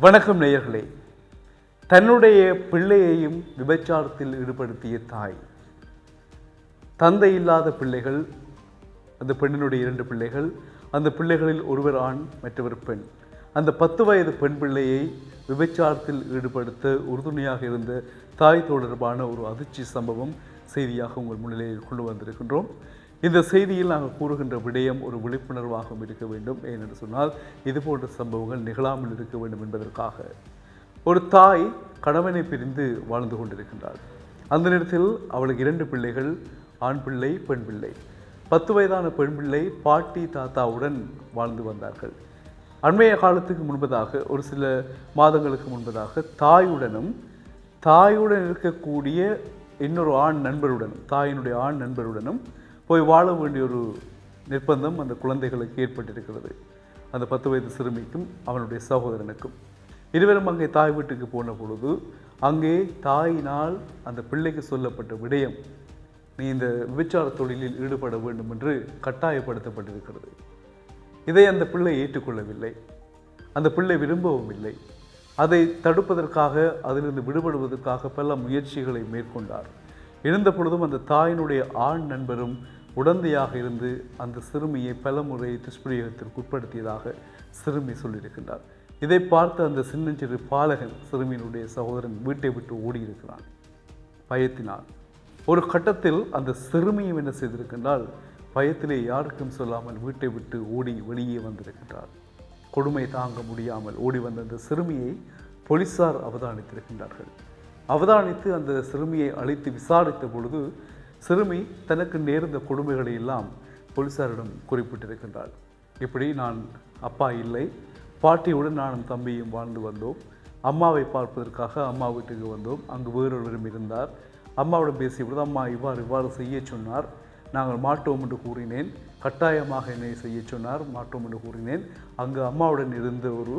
வணக்கம் நேயர்களே. தன்னுடைய பிள்ளையையும் விபச்சாரத்தில் ஈடுபடுத்திய தாய், தந்தை இல்லாத பிள்ளைகள், அந்த பெண்ணினுடைய 2 பிள்ளைகள், அந்த பிள்ளைகளில் ஒருவர் ஆண் மற்றவர் பெண். அந்த 10 வயது பெண் பிள்ளையை விபச்சாரத்தில் ஈடுபடுத்த உறுதுணையாக இருந்த தாய் தொடர்பான ஒரு அதிர்ச்சி சம்பவம் செய்தியாக உங்கள் முன்னிலையில் கொண்டு வந்திருக்கின்றோம். இந்த செய்தியில் நாங்கள் கூறுகின்ற விடயம் ஒரு விழிப்புணர்வாகவும் இருக்க வேண்டும். ஏனென்று சொன்னால் இதுபோன்ற சம்பவங்கள் நிகழாமல் இருக்க வேண்டும் என்பதற்காக. ஒரு தாய் கணவனை பிரிந்து வாழ்ந்து கொண்டிருக்கின்றாள். அந்த நேரத்தில் அவளுக்கு 2 பிள்ளைகள், ஆண் பிள்ளை, பெண் பிள்ளை. 10 வயதான பெண் பிள்ளை பாட்டி தாத்தாவுடன் வாழ்ந்து வந்தார்கள். அண்மைய காலத்துக்கு முன்பதாக, ஒரு சில மாதங்களுக்கு முன்பதாக, தாயுடன் இருக்கக்கூடிய இன்னொரு ஆண் நண்பருடனும், தாயினுடைய ஆண் நண்பருடனும் போய் வாழ வேண்டிய ஒரு நிர்பந்தம் அந்த குழந்தைகளுக்கு ஏற்பட்டிருக்கிறது. அந்த 10 வயது சிறுமிக்கும் அவனுடைய சகோதரனுக்கும். இருவரும் அங்கே தாய் வீட்டுக்கு போன பொழுது அங்கே தாயினால் அந்த பிள்ளைக்கு சொல்லப்பட்ட விடயம், நீ இந்த விபச்சார தொழிலில் ஈடுபட வேண்டும் என்று கட்டாயப்படுத்தப்பட்டிருக்கிறது. இதை அந்த பிள்ளை ஏற்றுக்கொள்ளவில்லை. அந்த பிள்ளை விரும்பவும் இல்லை. அதை தடுப்பதற்காக, அதிலிருந்து விடுபடுவதற்காக பல முயற்சிகளை மேற்கொண்டார். இருந்த பொழுதும் அந்த தாயினுடைய ஆண் நண்பரும் உடந்தையாக இருந்து அந்த சிறுமியை பல முறை துஷ்பிரயோகத்திற்கு உட்படுத்தியதாக சிறுமி சொல்லியிருக்கின்றார். இதை பார்த்து அந்த சின்னஞ்சிறு பாலகன், சிறுமியினுடைய சகோதரன், வீட்டை விட்டு ஓடியிருக்கிறான் பயத்தினால். ஒரு கட்டத்தில் அந்த சிறுமியும் என்ன செய்திருக்கின்றால், பயத்திலே யாருக்கும் சொல்லாமல் வீட்டை விட்டு ஓடி வெளியே வந்திருக்கின்றார். கொடுமை தாங்க முடியாமல் ஓடி வந்த அந்த சிறுமியை போலீசார் அவதானித்திருக்கின்றார்கள். அவதானித்து அந்த சிறுமியை அழைத்து விசாரித்த பொழுது சிறுமி தனக்கு நேர்ந்த கொடுமைகளை எல்லாம் போலீசாரிடம் குறிப்பிட்டிருக்கின்றாள். இப்படி, நான் அப்பா இல்லை, பாட்டியுடன் நானும் தம்பியும் வாழ்ந்து வந்தோம். அம்மாவை பார்ப்பதற்காக அம்மா வீட்டுக்கு வந்தோம். அங்கு வேறொருவரும் இருந்தார். அம்மாவிடம் பேசிய பொழுது அம்மா இவ்வாறு செய்ய சொன்னார். நாங்கள் மாட்டோம் என்று கூறினேன். கட்டாயமாக என்னை செய்ய சொன்னார். மாட்டோம் என்று கூறினேன். அங்கு அம்மாவுடன் இருந்த ஒரு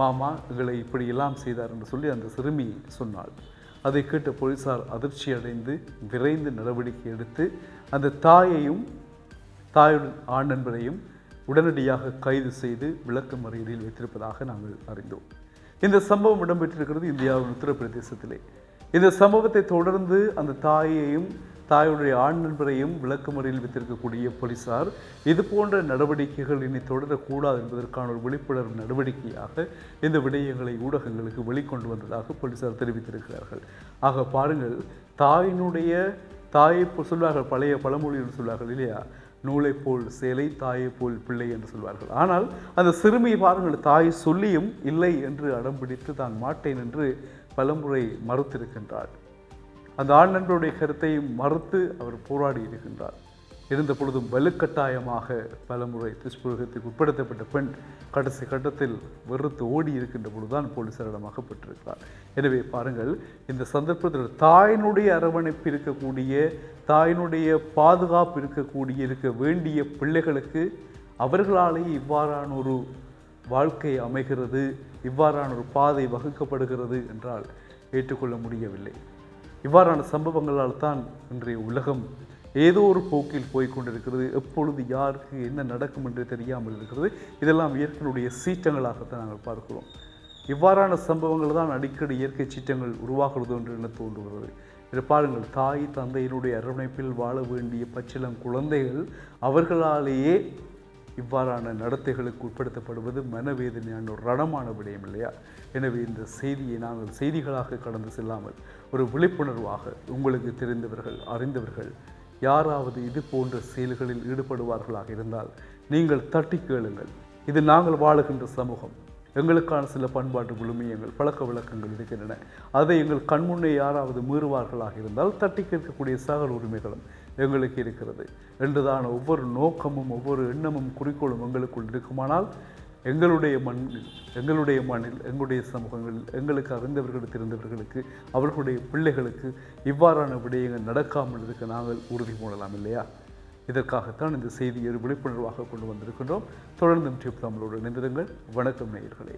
மாமா எங்களை இப்படியெல்லாம் செய்தார் என்று சொல்லி அந்த சிறுமி சொன்னாள். அதை கேட்ட போலீசார் அதிர்ச்சி அடைந்து விரைந்து நடவடிக்கை எடுத்து அந்த தாயையும் தாயுடன் ஆண் நண்பரையும் உடனடியாக கைது செய்து விளக்கமறியலில் வைத்திருப்பதாக நாங்கள் அறிந்தோம். இந்த சம்பவம் இடம்பெற்றிருக்கிறது இந்தியாவின் உத்தரப்பிரதேசத்திலே. இந்த சம்பவத்தை தொடர்ந்து அந்த தாயையும் தாயுடைய ஆண் நண்பரையும் விளக்கமறியலில் வைத்திருக்கக்கூடிய போலீசார் இது போன்ற நடவடிக்கைகள் இனி தொடரக்கூடாது என்பதற்கான ஒரு விழிப்புணர்வு நடவடிக்கையாக இந்த விடயங்களை ஊடகங்களுக்கு வெளிக்கொண்டு வந்ததாக போலீசார் தெரிவித்திருக்கிறார்கள். ஆக பாருங்கள், தாயை சொல்வார்கள், பழைய பழமொழி என்று சொல்வார்கள் இல்லையா, நூலை போல் சேலை, தாயை போல் பிள்ளை என்று சொல்வார்கள். ஆனால் அந்த சிறுமி பாருங்கள், தாய் சொல்லியும் இல்லை என்று அடம்பிடித்து தான் மாட்டேன் என்று பலமுறை மறுத்திருக்கின்றாள். அந்த ஆண் நண்பருடைய கருத்தையும் மறுத்து அவர் போராடி இருக்கின்றார். இருந்த பொழுதும் வலுக்கட்டாயமாக பலமுறை துஷ்பிரயோகத்துக்கு உட்படுத்தப்பட்ட பெண் கடைசி கட்டத்தில் வெறுத்து ஓடி இருக்கின்ற பொழுதுதான் போலீசாரிடம் அகப்பட்டிருக்கிறார். எனவே பாருங்கள், இந்த சந்தர்ப்பத்தில் தாயினுடைய அரவணைப்பு இருக்கக்கூடிய, தாயினுடைய பாதுகாப்பு இருக்க வேண்டிய பிள்ளைகளுக்கு அவர்களாலேயே இவ்வாறான ஒரு வாழ்க்கை அமைகிறது, இவ்வாறான ஒரு பாதை வகுக்கப்படுகிறது என்றால் ஏற்றுக்கொள்ள முடியவில்லை. இவ்வாறான சம்பவங்களால் தான் இன்றைய உலகம் ஏதோ ஒரு போக்கில் போய்கொண்டிருக்கிறது. எப்பொழுது யாருக்கு என்ன நடக்கும் என்று தெரியாமல் இருக்கிறது. இதெல்லாம் இயற்கையினுடைய சீற்றங்களாகத்தான் நாங்கள் பார்க்கிறோம். இவ்வாறான சம்பவங்கள் தான் அடிக்கடி இயற்கை சீற்றங்கள் உருவாகிறது என்று என தோன்றுகிறது. இதை பாருங்கள், தாய் தந்தையினுடைய அரவணைப்பில் வாழ வேண்டிய பச்சிளம் குழந்தைகள் அவர்களாலேயே இவ்வாறான நடத்தைகளுக்கு உட்படுத்தப்படுவது மனவேதனையான ஒரு ரணமான விடயம் இல்லையா? எனவே இந்த செய்தியை நாங்கள் செய்திகளாக கடந்து செல்லாமல் ஒரு விழிப்புணர்வாக, உங்களுக்கு தெரிந்தவர்கள், அறிந்தவர்கள் யாராவது இது போன்ற செயல்களில் ஈடுபடுவார்களாக இருந்தால் நீங்கள் தட்டி கேளுங்கள். இது நாங்கள் வாழுகின்ற சமூகம். எங்களுக்கான சில பண்பாட்டு விழுமியங்கள், பழக்க வழக்கங்கள் இருக்கின்றன. அதை எங்கள் கண்முன்னே யாராவது மீறுவார்களாக இருந்தால் தட்டி கேட்கக்கூடிய சகல உரிமைகளும் எங்களுக்கு இருக்கிறது என்றுதான ஒவ்வொரு நோக்கமும், ஒவ்வொரு எண்ணமும், குறிக்கோளும் எங்களுக்குள் இருக்குமானால் எங்களுடைய மண்ணில், எங்களுடைய சமூகங்களில் எங்களுக்கு அறிந்தவர்கள், தெரிந்தவர்களுக்கு, அவர்களுடைய பிள்ளைகளுக்கு இவ்வாறான விடயங்கள் நடக்காமல் இருக்க நாங்கள் உறுதி போடலாம் இல்லையா? இதற்காகத்தான் இந்த செய்தியை விழிப்புணர்வாக கொண்டு வந்திருக்கின்றோம். தொடர்ந்து டியூப் தமிழோடு இணைந்திருங்கள். வணக்கம் நேயர்களே.